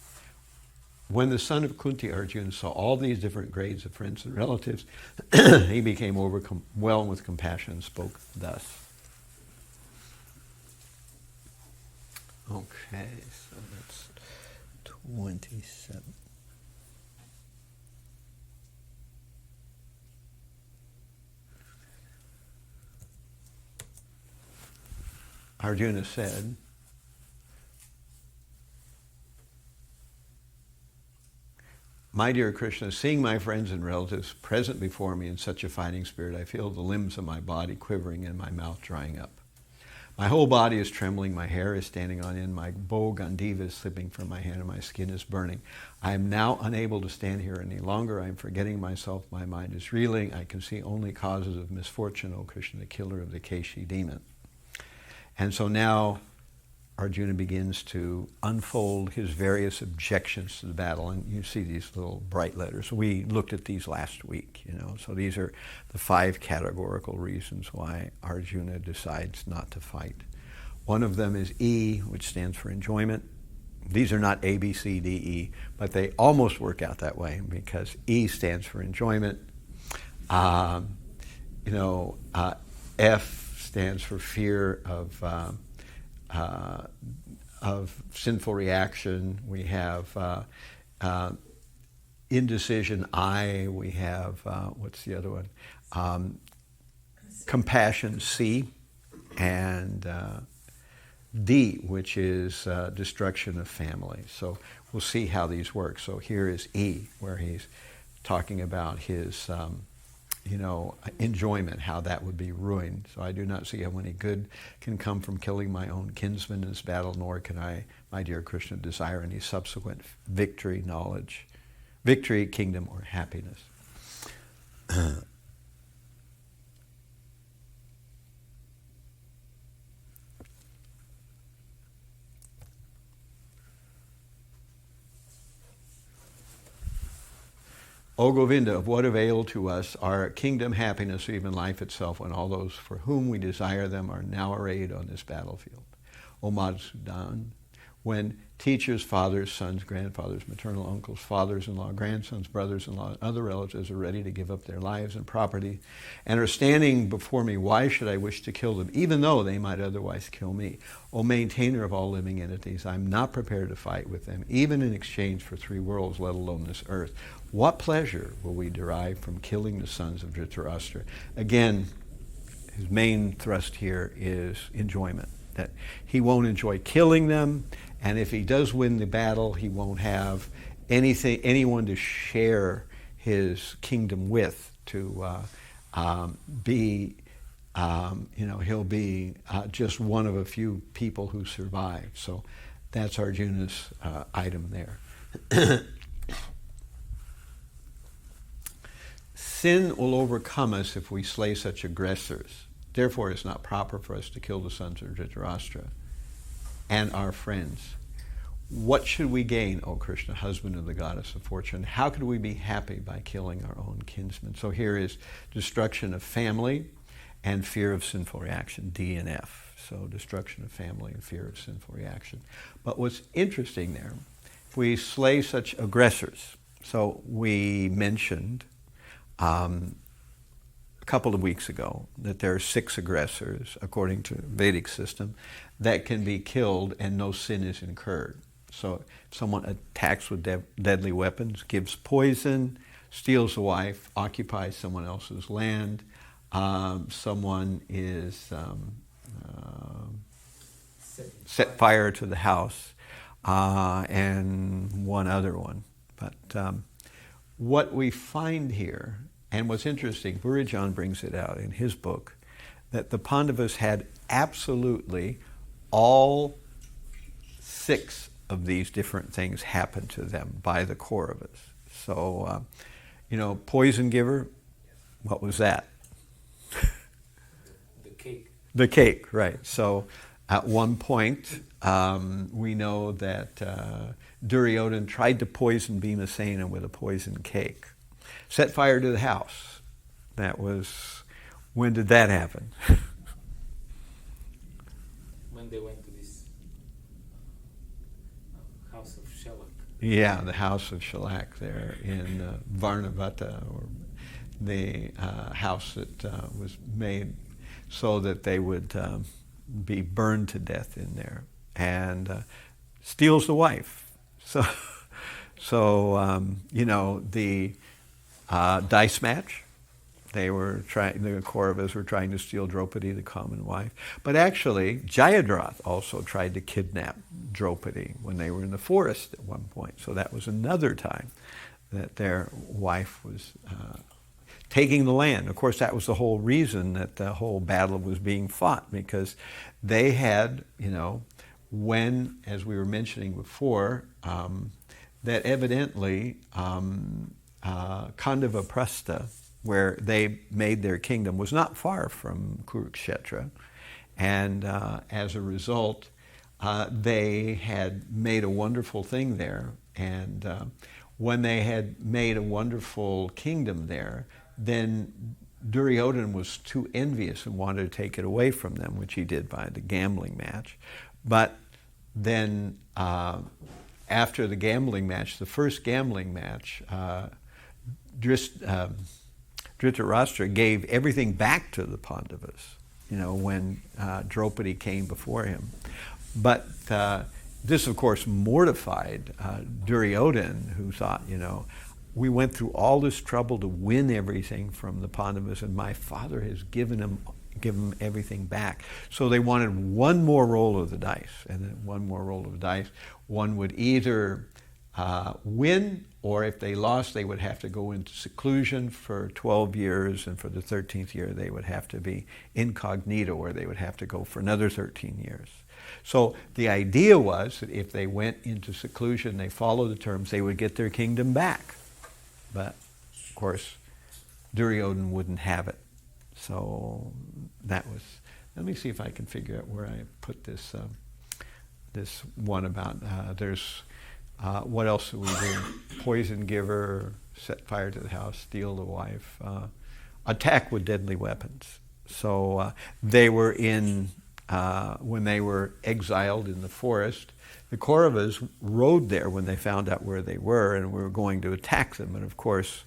When the son of Kunti, Arjuna, saw all these different grades of friends and relatives, he became overwhelmed with compassion and spoke thus. Okay, so that's 27. Arjuna said, my dear Krishna, seeing my friends and relatives present before me in such a fighting spirit, I feel the limbs of my body quivering and my mouth drying up. My whole body is trembling, my hair is standing on end, my bow Gandiva is slipping from my hand, and my skin is burning. I am now unable to stand here any longer. I am forgetting myself. My mind is reeling. I can see only causes of misfortune, O Krishna, the killer of the Keshi demon. And so now Arjuna begins to unfold his various objections to the battle, and you see these little bright letters. We looked at these last week, so these are the 5 categorical reasons why Arjuna decides not to fight. One of them is E, which stands for enjoyment. These are not A, B, C, D, E, but they almost work out that way because E stands for enjoyment. F stands for fear of sinful reaction. We have indecision, I. We have, what's the other one? Compassion, C. And D, which is destruction of family. So we'll see how these work. So here is E, where he's talking about his, enjoyment, how that would be ruined. So I do not see how any good can come from killing my own kinsman in this battle, nor can I, my dear Krishna, desire any subsequent victory, knowledge, victory, kingdom, or happiness. O Govinda, of what avail to us are kingdom, happiness, or even life itself, when all those for whom we desire them are now arrayed on this battlefield? O Madhusudan, when teachers, fathers, sons, grandfathers, maternal uncles, fathers-in-law, grandsons, brothers-in-law, and other relatives are ready to give up their lives and property and are standing before me, why should I wish to kill them, even though they might otherwise kill me? O maintainer of all living entities, I'm not prepared to fight with them, even in exchange for 3 worlds, let alone this earth. What pleasure will we derive from killing the sons of Dhritarashtra? Again, his main thrust here is enjoyment, that he won't enjoy killing them, and if he does win the battle, he won't have anyone to share his kingdom with, to he'll be just one of a few people who survive. So that's Arjuna's item there. Sin will overcome us if we slay such aggressors. Therefore, it's not proper for us to kill the sons of Dhritarashtra and our friends. What should we gain, O Krishna, husband of the goddess of fortune? How could we be happy by killing our own kinsmen? So here is destruction of family and fear of sinful reaction, D and F. So destruction of family and fear of sinful reaction. But what's interesting there, if we slay such aggressors, so we mentioned a couple of weeks ago that there are 6 aggressors, according to Vedic system, that can be killed and no sin is incurred. So if someone attacks with deadly weapons, gives poison, steals a wife, occupies someone else's land, someone is set fire to the house, and one other one. But what we find here, and what's interesting, Burijan brings it out in his book, that the Pandavas had absolutely all 6 of these different things happen to them by the Kauravas. So, poison giver, what was that? The cake. The cake, right. So at one point, we know that Duryodhana tried to poison Bhimasena with a poison cake. Set fire to the house. That was, when did that happen? When they went to this house of Shalak. Yeah, the house of Shalak there in Varnavata, or the house that was made so that they would be burned to death in there, and steals the wife. So the dice match, the Kauravas were trying to steal Draupadi, the common wife. But actually, Jayadratha also tried to kidnap Draupadi when they were in the forest at one point. So that was another time that their wife was taking the land. Of course, that was the whole reason that the whole battle was being fought, because they had, when, as we were mentioning before, that evidently Khandava Prastha, where they made their kingdom, was not far from Kurukṣetra. And as a result, they had made a wonderful thing there. And when they had made a wonderful kingdom there, then Duryodhana was too envious and wanted to take it away from them, which he did by the gambling match. But then after the gambling match, the first gambling match, Dhritarashtra gave everything back to the Pandavas, when Draupadi came before him. But this, of course, mortified Duryodhana, who thought, we went through all this trouble to win everything from the Pandavas, and my father has given him give them everything back. So they wanted one more roll of the dice, and then one more roll of the dice. One would either win, or if they lost, they would have to go into seclusion for 12 years, and for the 13th year, they would have to be incognito, or they would have to go for another 13 years. So the idea was that if they went into seclusion, they followed the terms, they would get their kingdom back. But, of course, Duryodhana wouldn't have it. So that was, let me see if I can figure out where I put this this one about, there's, what else do we do? Poison giver, set fire to the house, steal the wife, attack with deadly weapons. So they were in, when they were exiled in the forest, the Kauravas rode there when they found out where they were and were going to attack them. And of course,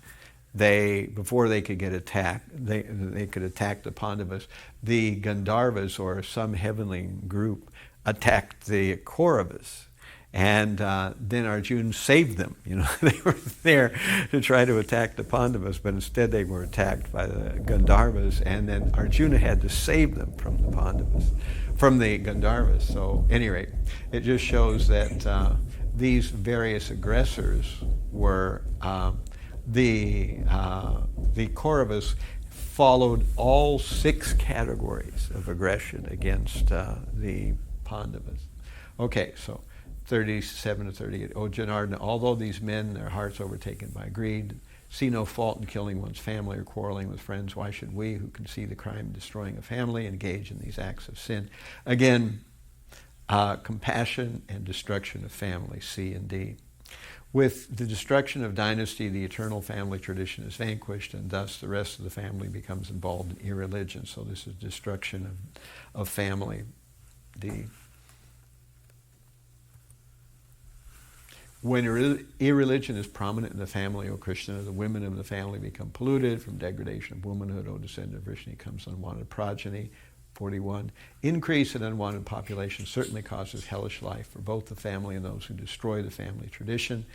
before they could get attacked, they could attack the Pandavas. The Gandharvas, or some heavenly group, attacked the Kauravas. And then Arjuna saved them. You know, they were there to try to attack the Pandavas, but instead they were attacked by the Gandharvas, and then Arjuna had to save them from the Pandavas, from the Gandharvas. So, at any rate, it just shows that these various aggressors were the Kauravas followed all 6 categories of aggression against the Pandavas. Okay, so 37 to 38. O Janardana, although these men, their hearts overtaken by greed, see no fault in killing one's family or quarreling with friends, why should we, who can see the crime of destroying a family, engage in these acts of sin? Again, compassion and destruction of family, C and D. With the destruction of dynasty, the eternal family tradition is vanquished, and thus the rest of the family becomes involved in irreligion. So this is destruction of family, D. When irreligion is prominent in the family, O Krishna, the women of the family become polluted. From degradation of womanhood, O descendant of Vrishni, comes unwanted progeny. 41. Increase in unwanted population certainly causes hellish life for both the family and those who destroy the family tradition.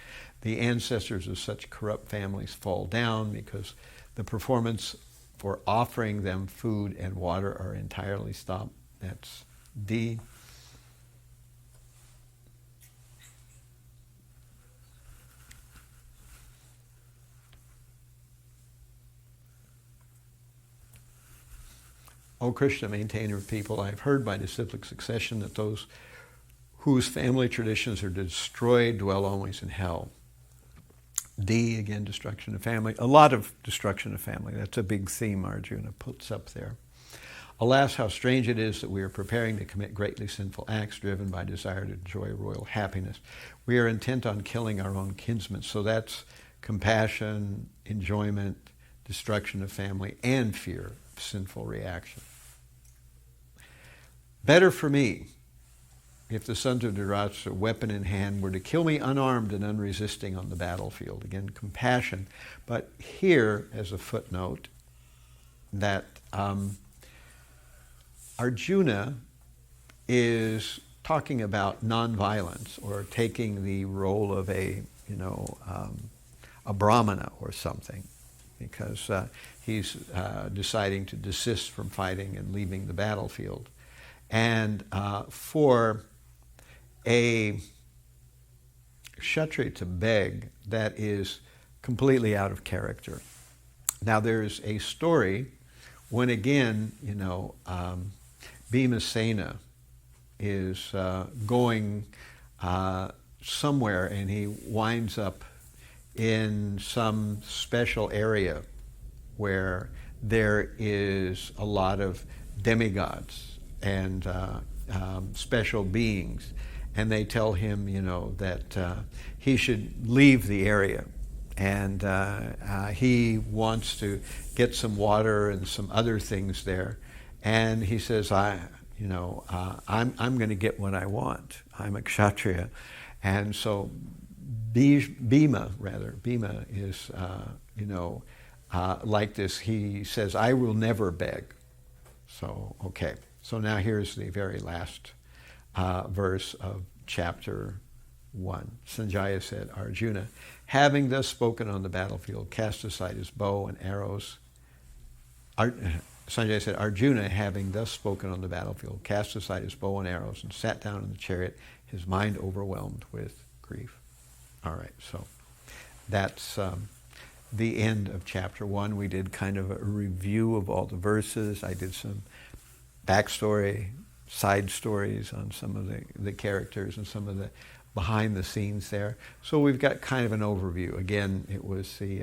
The ancestors of such corrupt families fall down because the performance for offering them food and water are entirely stopped. That's D. O Krishna, maintainer of people, I have heard by disciplic succession that those whose family traditions are destroyed dwell always in hell. D, again, destruction of family. A lot of destruction of family. That's a big theme Arjuna puts up there. Alas, how strange it is that we are preparing to commit greatly sinful acts driven by desire to enjoy royal happiness. We are intent on killing our own kinsmen. So that's compassion, enjoyment, destruction of family, and fear of sinful reaction. Better for me if the sons of Dhritarashtra, weapon in hand, were to kill me unarmed and unresisting on the battlefield. Again, compassion. But here, as a footnote, that Arjuna is talking about nonviolence, or taking the role of a brahmana or something, because he's deciding to desist from fighting and leaving the battlefield. And for a Kshatriya to beg, that is completely out of character. Now there's a story when again, Bhimasena is going somewhere, and he winds up in some special area where there is a lot of demigods and special beings, and they tell him, that he should leave the area, and he wants to get some water and some other things there, and he says, I'm going to get what I want. I'm a Kshatriya, and so Bhima is like this. He says, I will never beg. So okay. So now here's the very last verse of chapter 1. Sanjaya said, Arjuna, having thus spoken on the battlefield, cast aside his bow and arrows. Sanjay said, Arjuna, having thus spoken on the battlefield, cast aside his bow and arrows and sat down in the chariot, his mind overwhelmed with grief. All right, so that's the end of chapter 1. We did kind of a review of all the verses. I did some backstory, side stories on some of the characters and some of the behind the scenes there. So we've got kind of an overview. Again, it was the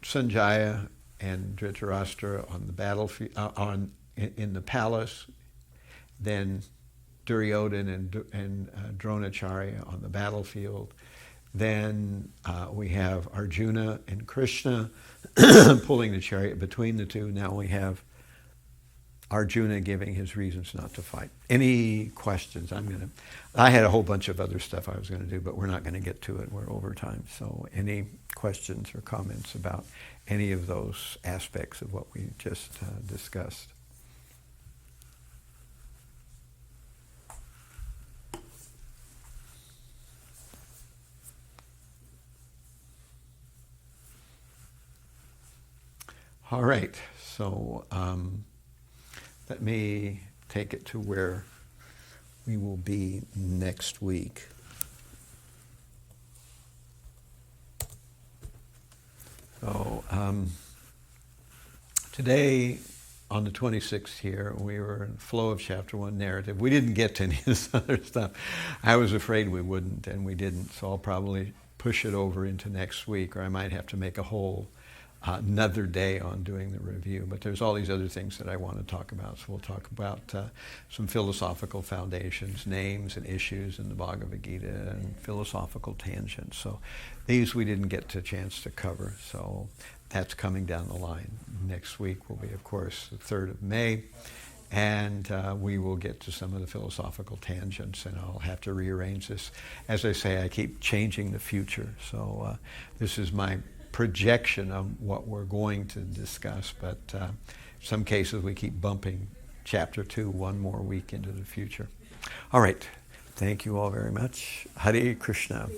Sanjaya and Dhritarashtra on the battlefield, in the palace, then Duryodhana and Dronacharya on the battlefield. Then we have Arjuna and Krishna pulling the chariot between the two. Now we have Arjuna giving his reasons not to fight. Any questions? I had a whole bunch of other stuff I was going to do, but we're not going to get to it. We're over time. So any questions or comments about any of those aspects of what we just discussed? All right, so let me take it to where we will be next week. So today, on the 26th here, we were in flow of chapter 1 narrative. We didn't get to any of this other stuff. I was afraid we wouldn't, and we didn't, so I'll probably push it over into next week, or I might have to make a whole another day on doing the review. But there's all these other things that I want to talk about. So we'll talk about some philosophical foundations, names and issues in the Bhagavad Gita, and philosophical tangents. So these we didn't get a chance to cover. So that's coming down the line. Next week will be, of course, the 3rd of May. And we will get to some of the philosophical tangents, and I'll have to rearrange this. As I say, I keep changing the future. So this is my projection of what we're going to discuss, but in some cases we keep bumping chapter 2 one more week into the future. All right. Thank you all very much. Hare Krishna.